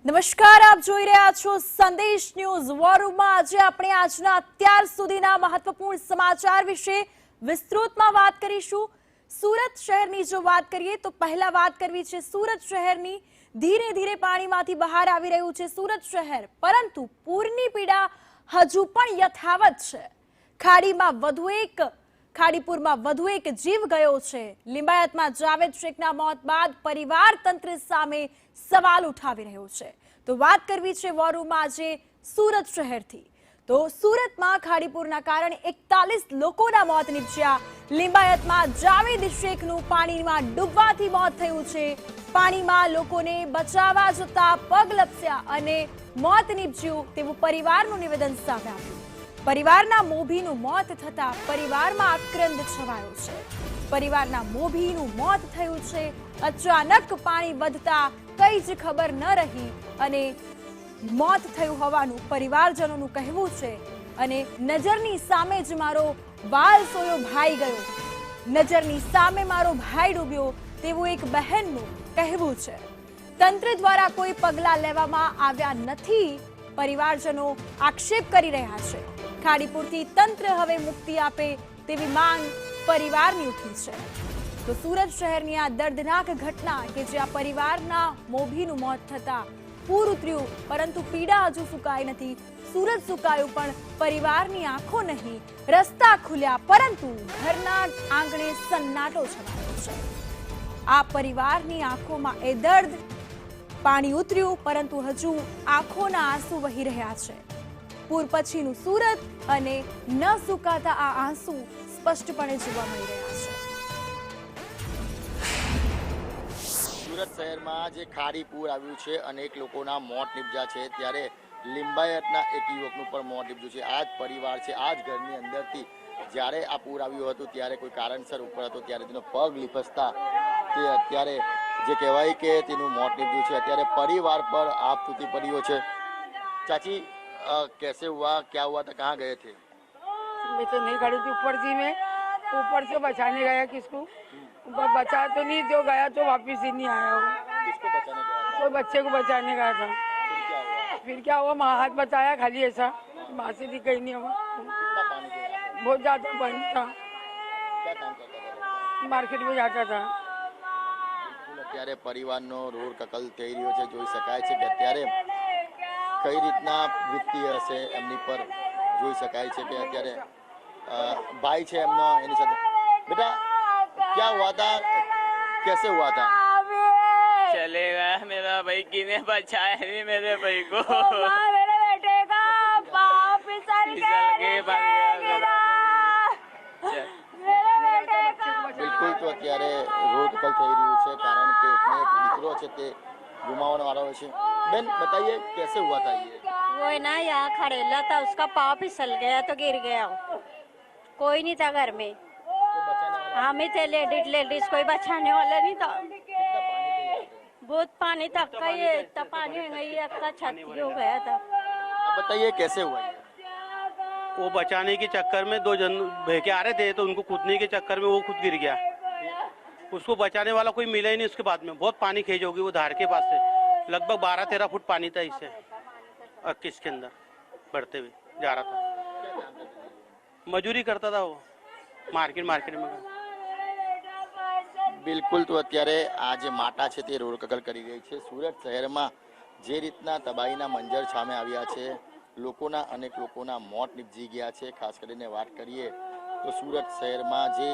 નમસ્કાર, આપ જોઈ રહ્યા છો સંદેશ ન્યૂઝ વોરમાં। આજે આપણે આજના અત્યાર સુધીના મહત્વપૂર્ણ સમાચાર વિશે વિસ્તૃતમાં વાત કરીશું। સુરત શહેરની જો વાત કરીએ તો પહેલા વાત કરવી છે સુરત શહેરની। ધીરે ધીરે પાણીમાંથી બહાર આવી રહ્યું છે સુરત શહેર, પરંતુ પૂરની પીડા હજુ પણ યથાવત છે। ખાડીપુરમાં વધુ એક જીવ ગયો છે। લિંબાયતમાં જાવેદ શેખના મોત બાદ પરિવાર તંત્ર સામે સવાલ ઉઠાવી રહ્યો છે। તો વાત કરવી છે વોરમાં આજે સુરત શહેરથી। તો સુરતમાં ખાડીપુરના કારણે 41 લોકોના મોત નીપજ્યા। લિંબાયતમાં જાવેદ શેખનું પાણીમાં ડૂબવાથી મોત થયું છે। પાણીમાં લોકોને બચાવવા જતા પગ લપસ્યા અને મોત નીપજ્યું તેવું પરિવારનું નિવેદન સામે આવ્યું। પરિવારના મોભીનું મોત થતા પરિવારમાં આક્રંદ છવાયો છે। પરિવારના મોભીનું મોત થયું છે। અચાનક પાણી વધતા કઈ જ ખબર ન રહી અને મોત થયું હોવાનું પરિવારજનોનું કહેવું છે। અને નજરની સામે જ મારો વાલસોયો ભાઈ ગયો, નજરની સામે મારો ભાઈ ડૂબ્યો તેવું એક બહેનનું કહેવું છે। તંત્ર દ્વારા કોઈ પગલાં લેવામાં આવ્યા નથી, પરિવારજનો આક્ષેપ કરી રહ્યા છે। ખાડીપુરથી તંત્ર હવે મુક્તિ આપે તેવી માંગ પરિવારની ઉઠી છે। તો સુરત શહેરની આ દર્દનાક ઘટના કે જ્યાં પરિવારના મોભીનું મોત થતા પૂર ઉતર્યું, પરંતુ પીડા હજુ સુકાઈ નથી। સુરત સુકાયું પણ પરિવારની આંખો નહીં। રસ્તા ખુલ્યા પરંતુ ઘરના આંગણે સન્નાટો છવાયો છે। આ પરિવારની આંખોમાં એ દર્દ, પાણી ઉતર્યું પરંતુ હજુ આંખોના આંસુ વહી રહ્યા છે। પૂર પછીનું સુરત અને ન સુકાતા આ આંસુ સ્પષ્ટપણે જોવા મળી રહ્યા છે। સુરત શહેરમાં જે ખાડીપુર આવ્યું છે, અનેક લોકોના મોત નીપજ્યા છે, ત્યારે લિંબાયતના એક યુવકનું પણ મોત નીપજ્યું છે। આ જ પરિવાર છે, આ જ ઘરની અંદરથી જ્યારે આ પૂર આવ્યું હતું ત્યારે કોઈ કારણસર ઉપર હતો, ત્યારે તેનો પગ લીપસતા તે અત્યારે જે કહેવાય કે તેનું મોત નીપજ્યું છે। અત્યારે પરિવાર પર આપ તૂટી પડ્યો છે। ચાચી, कैसे हुआ, क्या हुआ था, कहाँ गए थे? मैं तो नहीं खड़ी थी, ऊपर थी मैं, ऊपर से बचाने गया किसको, बचा तो नहीं, जो गया तो वापिस ही नहीं आया। वो किसको बचाने गया था? कोई बच्चे को बचाने गया था। फिर क्या हुआ, माँ हाथ बचाया खाली ऐसा, माँ से भी कहीं नहीं हुआ। कितना पानी गया? बहुत ज्यादा पानी था। क्या काम करता था? मार्केट में जाता था। અત્યારે પરિવારનો રોડ કકલ થઈ રહ્યો છે। જોઈ શકાય છે કે અત્યારે કઈ રીતના વીતતી હશે એમની પર જોઈ શકાય છે કે અત્યારે ભાઈ છે એમનો, એની સાથે બેટા क्या हुआ था, कैसे हुआ था? चले गया मेरा भाई, किने बचाया नहीं मेरे भाई को। मेरे बेटे का पाँव फिसल के भाग गया બિલકુલ, તો અત્યારે રોડ કકલ થઈ રહ્યું છે, કારણ કે એકને એક દીકરો છે તે ગુમાવવાનો વાળો હોય છે। બેન बताइए कैसे हुआ था ये? वो है ना यहाँ खड़ेला था, उसका पाँव फिसल गया तो गिर गया। कोई नहीं था घर में, हम ही थे लेडीज, कोई बचाने वाला नहीं था। बहुत पानी था, अक्का ये इतना पानी हो गई, अक्का छाती हो गया था। आप बताइए कैसे हुआ ये? वो बचाने के चक्कर में दो जन बह के आ रहे थे, तो उनको कूदने के चक्कर में वो खुद गिर गया। उसको बचाने वाला कोई मिला ही नहीं। उसके बाद में बहुत पानी खेज होगी, वो धार के पास से लगभग 12-13 फुट पानी था इससे, और किसके अंदर बढ़ते हुए जा रहा था। मजदूरी करता था वो, मार्केट में। બિલકુલ, તો અત્યારે આ જે માતા છે તે રોડ કકલ કરી રહી છે। સુરત શહેરમાં જે રીતના તબાહીના મંજર સામે આવ્યા છે, અનેક લોકોના મોત નીપજી ગયા છે। ખાસ કરીને વાત કરીએ તો સુરત શહેરમાં જે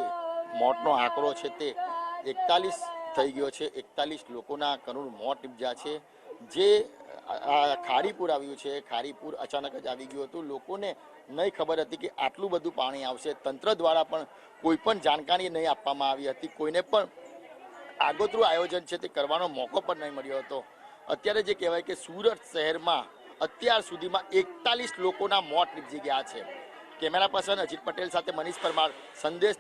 મોતનો આંકડો છે તે 41 થઈ ગયો છે। 41 લોકોના કરુણ મોત નીપજ્યા છે। જે ખાડીપુર આવ્યું છે, ખાડીપુર અચાનક જ આવી ગયું હતું। લોકોને નહીં ખબર હતી કે આટલું બધું પાણી આવશે। તંત્ર દ્વારા પણ કોઈ પણ જાણકારી નહીં આપવામાં આવી હતી, કોઈને પણ આગોતરું આયોજન છે તે કરવાનો મોકો પણ નહીં મળ્યો હતો। અત્યારે જે કહેવાય કે સુરત શહેરમાં અત્યાર સુધીમાં 41 લોકોના મોત નીપજી ગયા છે। કેમેરા પર્સન અજીત પટેલ સાથે મનીષ પરમાર, સંદેશ।